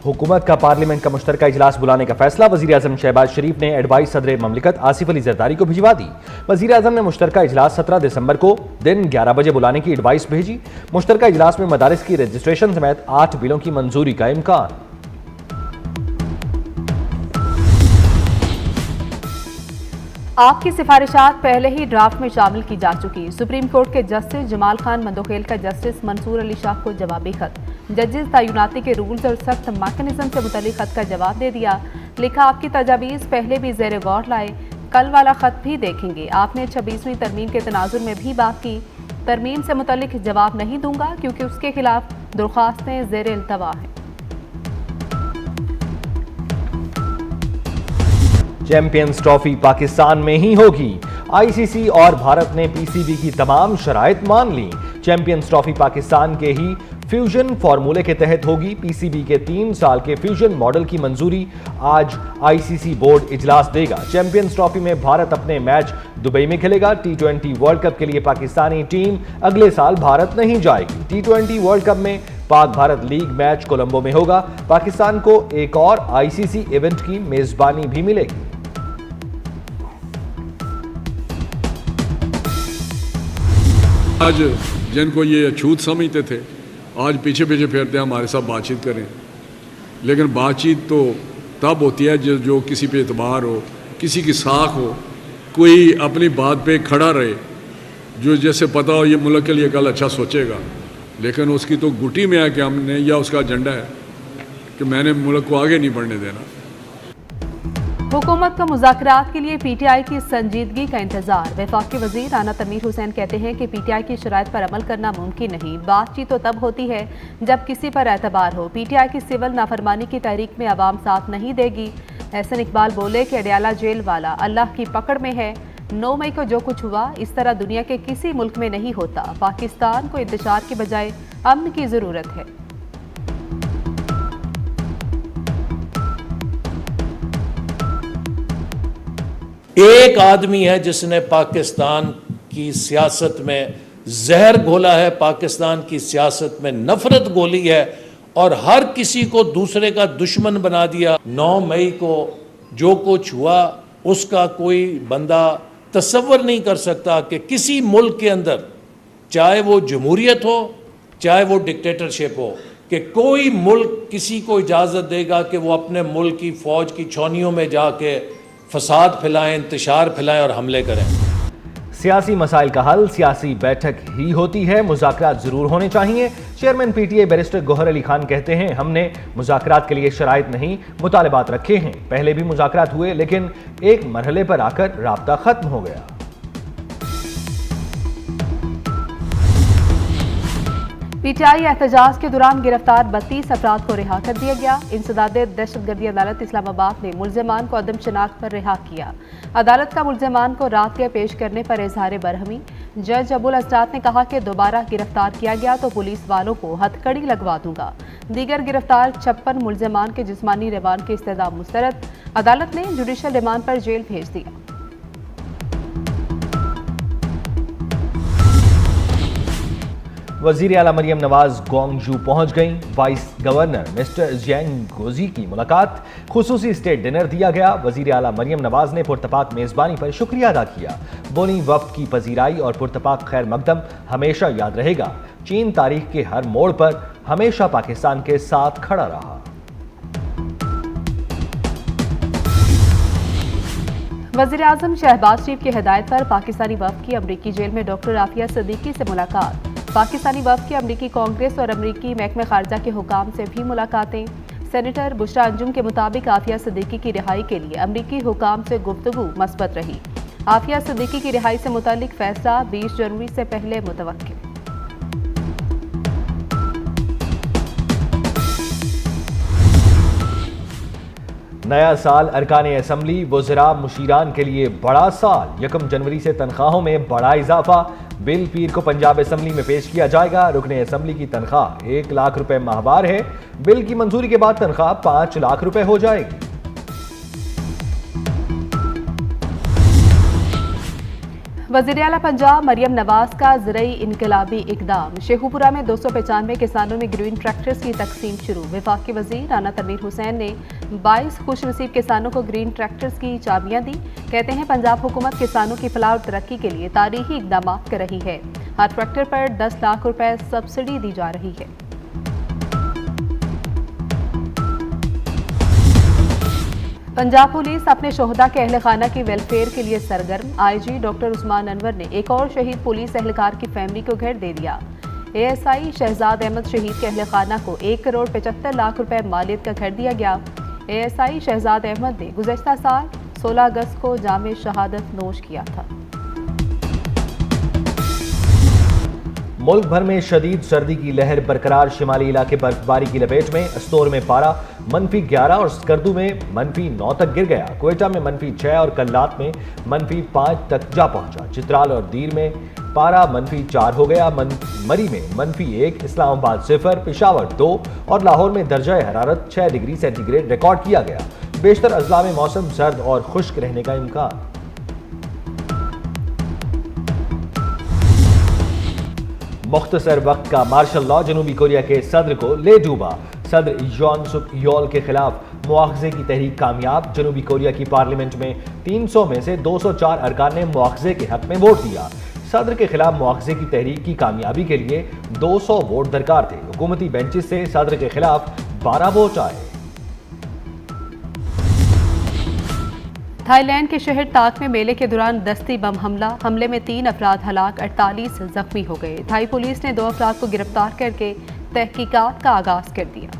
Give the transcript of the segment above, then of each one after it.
हुकूमत का पार्लियामेंट का मुश्तरका इजलास बुलाने का फैसला। वज़ीर-ए-आज़म शहबाज शरीफ ने एडवाइस सदर ममलिकत आसिफ अली जरदारी को भिजवा दी। वज़ीर-ए-आज़म ने मुश्तरका इजलास 17 दिसंबर को दिन 11 बजे बुलाने की एडवाइस भेजी। मुश्तरका इजलास में मदारिस की रजिस्ट्रेशन समेत 8 बिलों की मंजूरी का इम्कान। आपकी सिफारिशात पहले ही ड्राफ्ट में शामिल की जा चुकी। सुप्रीम कोर्ट के जस्टिस जमाल खान मंदोखेल का जस्टिस मंसूर अली शाह को जवाबी खत। जजेस तैनाती के रूल्स और सख्त मैकेनिज्म से मुतल्लिक खत का जवाब दे दिया। लिखा, आपकी तजावीज़ पहले भी ज़ेर गौर लाए, कल वाला खत भी देखेंगे। आपने 26वीं तरमीम के तनाजुर में भी बात की। तरमीम से मुतल्लिक जवाब नहीं दूंगा क्योंकि उसके खिलाफ दरख्वास्तें ज़ेर इल्तवा हैं। चैंपियंस ट्रॉफी पाकिस्तान में ही होगी। आईसीसी और भारत ने पीसीबी की तमाम शराइत मान ली। चैंपियंस ट्रॉफी पाकिस्तान के ही फ्यूजन फार्मूले के तहत होगी। पीसीबी के 3 साल के फ्यूजन मॉडल की मंजूरी आज आईसीसी बोर्ड इजलास देगा। चैंपियंस ट्रॉफी में भारत अपने मैच दुबई में खेलेगा। T20 वर्ल्ड कप के लिए पाकिस्तानी टीम अगले साल भारत नहीं जाएगी। T20 वर्ल्ड कप में पाक भारत लीग मैच कोलंबो में होगा। पाकिस्तान को एक और आईसीसी इवेंट की मेजबानी भी मिलेगी। आज जिनको ये अछूत समझते थे, आज पीछे पीछे फिरते हैं हमारे साथ बातचीत करें। लेकिन बातचीत तो तब होती है जो किसी पे एतबार हो, किसी की साख हो, कोई अपनी बात पे खड़ा रहे, जो जैसे पता हो ये मुल्क के लिए कल अच्छा सोचेगा। लेकिन उसकी तो गुटी में है कि हमने, या उसका एजेंडा है कि मैंने मुल्क को आगे नहीं बढ़ने देना। हुकूमत का मुज़ाकरात के लिए पीटीआई की संजीदगी का इंतजार। वफाकी वजीर राना तनवीर हुसैन कहते हैं कि पीटीआई की शराइत पर अमल करना मुमकिन नहीं। बातचीत तो तब होती है जब किसी पर एतबार हो। पीटीआई की सिविल नाफरमानी की तहरीक में आवाम साथ नहीं देगी। एहसन इकबाल बोले कि अडयाला जेल वाला अल्लाह की पकड़ में है। 9 मई को जो कुछ हुआ इस तरह दुनिया के किसी मुल्क में नहीं होता। पाकिस्तान को इंतशार के बजाय अमन की ज़रूरत है। एक आदमी है जिसने पाकिस्तान की सियासत में जहर घोला है, पाकिस्तान की सियासत में नफरत घोली है और हर किसी को दूसरे का दुश्मन बना दिया। 9 मई को जो कुछ हुआ उसका कोई बंदा तसव्वुर नहीं कर सकता कि किसी मुल्क के अंदर, चाहे वो जमहूरियत हो चाहे वो डिक्टेटरशिप हो, कि कोई मुल्क किसी को इजाज़त देगा कि वो अपने मुल्क की फ़ौज की छावनियों में जाके फसाद फैलाएं, इंतशार फैलाएं और हमले करें। सियासी मसाइल का हल सियासी बैठक ही होती है। मुज़ाकरात जरूर होने चाहिए। Chairman PTI barrister Gohar Ali Khan कहते हैं, हमने मुज़ाकरात के लिए शराइत नहीं मुतालबात रखे हैं। पहले भी मुज़ाकरात हुए लेकिन एक मरहले पर आकर राब्ता खत्म हो गया। पीटीआई एहतजाज के दौरान गिरफ्तार 32 अफराद को रिहा कर दिया गया। इंसदाद दहशतगर्दी अदालत इस्लामाबाद ने मुल्ज़िमान को अदम शनाख्त पर रिहा किया। अदालत का मुल्ज़िमान को रात के पेश करने पर इजहार बरहमी। जज अबुल असरात ने कहा कि दोबारा गिरफ्तार किया गया तो पुलिस वालों को हथकड़ी लगवा दूंगा। दीगर गिरफ्तार 56 मुल्ज़िमान के जिस्मानी रिमांड की इस्तदा मुस्तरद। अदालत ने जुडिशल रिमांड पर जेल भेज दिया। वज़ीर आला मरियम नवाज ग्वांगझू पहुंच गईं। Vice governor mister Jiang goji की मुलाकात, खुसूसी स्टेट डिनर दिया गया। वज़ीर आला मरियम नवाज ने पुरतपाक मेज़बानी पर शुक्रिया अदा किया। बोनी वफ़द की पजीराई और पुरतपाक खैर मकदम हमेशा याद रहेगा। चीन तारीख के हर मोड़ पर हमेशा पाकिस्तान के साथ खड़ा रहा। वज़ीर-ए-आज़म शहबाज शरीफ की हिदायत पर पाकिस्तानी वफ़द की अमरीकी जेल में डॉक्टर आफिया सिद्दीकी से मुलाकात। पाकिस्तानी वफ़द की अमरीकी कांग्रेस और अमरीकी महकमे खारजा के हुकाम से भी मुलाकातें। सेनेटर बुशरा अंजुम के मुताबिक आफिया सिद्दीकी की रिहाई के लिए अमरीकी हुकाम से गुफ्तगू मस्बत रही। आफिया सिद्दीकी की रिहाई से मुतालिक फैसला 20 जनवरी से पहले मुतवक्किल। नया साल अरकान असम्बली वज़रा मुशीरान के लिए बड़ा साल। 1 जनवरी से तनख्वाहों में बड़ा इजाफा। बिल पीर को पंजाब असम्बली में पेश किया जाएगा। रुकने असम्बली की तनख्वाह 1 लाख रुपए माहवार है। बिल की मंजूरी के बाद तनख्वाह 5 लाख रुपए हो जाएगी। वज़ीर आला पंजाब मरियम नवाज का ज़रई इनकलाबी इकदाम। शेखुपुरा में 295 किसानों में ग्रीन ट्रैक्टर्स की तकसीम शुरू। वफाकी वज़ीर राना तनवीर हुसैन ने 22 खुशनसीब किसानों को ग्रीन ट्रैक्टर्स की चाबियां दी। कहते हैं पंजाब हुकूमत किसानों की फलाह और तरक्की के लिए तारीखी इकदाम कर रही है। हर ट्रैक्टर पर 10 लाख रुपए सब्सिडी दी जा रही है। पंजाब पुलिस अपने शोहदा के अहल खाना की वेलफेयर के लिए सरगर्म। आईजी डॉक्टर उस्मान अनवर ने एक और शहीद पुलिस एहलकार की फैमिली को घर दे दिया। एएसआई शहजाद अहमद शहीद के अहल खाना को 1 करोड़ 75 लाख रुपए मालियत का घर दिया गया। एएसआई शहजाद अहमद ने गुज़श्ता साल 16 अगस्त को जामे शहादत नोश किया था। मुल्क भर में शदीद सर्दी की लहर बरकरार। शिमाली इलाके बर्फबारी की लपेट में। अस्तोर में पारा -11 और स्कर्दू में -9 तक गिर गया। क्वेटा में -6 और कल्लात में -5 तक जा पहुंचा। चित्राल और दीर में पारा -4 हो गया। मरी में -1, इस्लामाबाद 0, पेशावर 2 और लाहौर में दर्जा हरारत 6 डिग्री सेंटीग्रेड रिकॉर्ड किया गया। बेशतर अजला में मौसम सर्द और खुश्क रहने का इम्कान। मुख्तसर वक्त का मार्शल लॉ जनूबी कोरिया के सदर को ले डूबा। सदर यॉन सुक योल के खिलाफ मुआवजे की तहरीक कामयाब। जनूबी कोरिया की पार्लियामेंट में 300 में से 204 अरकान ने मुआवजे के हक में वोट दिया। सदर के खिलाफ मुआवजे की तहरीक की कामयाबी के लिए 200 वोट दरकार थे। हुकूमती बेंचेस से सदर के खिलाफ 12 वोट आए। थाईलैंड के शहर ताक में मेले के दौरान दस्ती बम हमले में 3 अफराद हलाक, 48 जख्मी हो गए। थाई पुलिस ने 2 अफराद को गिरफ्तार करके तहकीकात का आगाज कर दिया।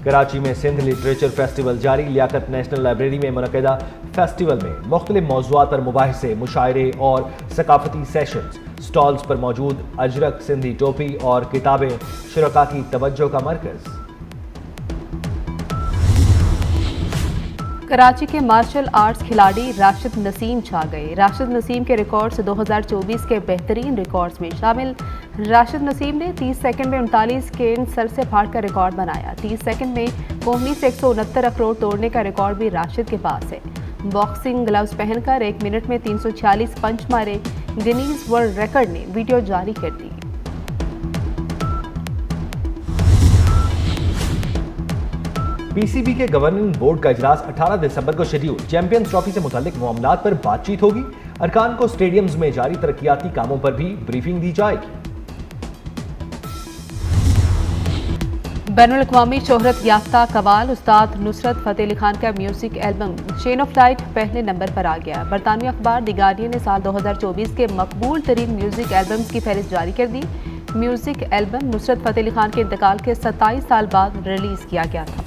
कराची में सिंध लिटरेचर फेस्टिवल जारी। लियाकत नेशनल लाइब्रेरी में मुनक़दा फेस्टिवल में मुख्तलिफ मौज़ूआत पर मुबाहिसे, मुशायरे और सकाफती सेशंस। स्टॉल्स पर मौजूद अजरक, सिंधी टोपी और किताबें शुरका की तवज्जो का मरकज़। कराची के मार्शल आर्ट्स खिलाड़ी राशिद नसीम छा गए। राशिद नसीम के रिकॉर्ड्स 2024 के बेहतरीन रिकॉर्ड्स में शामिल। राशिद नसीम ने 30 सेकंड में 39 गेंद सर से फाड़ कर रिकॉर्ड बनाया। 30 सेकंड में कोहनी से 169 अखरोट तोड़ने का रिकॉर्ड भी राशिद के पास है। बॉक्सिंग ग्लव्स पहनकर 1 मिनट में 346 पंच मारे। गिनीज वर्ल्ड रिकॉर्ड ने वीडियो जारी कर दी। पीसीबी के गवर्निंग बोर्ड का इजलास 18 दिसंबर को शेड्यूल। चैंपियंस ट्रॉफी से मुतालिक मामलात पर बातचीत होगी। अरकान को स्टेडियम्स में जारी तरक्याती कामों पर भी ब्रीफिंग दी जाएगी। बैनुल अक़वामी शोहरत याफ्ता कवाल उस्ताद नुसरत फ़तेह अली खान का music album chain of light पहले नंबर पर आ गया। बरतानवी अखबार द गार्डियन ने साल 2024 के मकबूल तरीन म्यूजिक एल्बम्स की फहरिस्त जारी कर दी। म्यूजिक एल्बम नुसरत फ़तेह अली खान के इंतकाल के 27 साल बाद रिलीज किया गया था।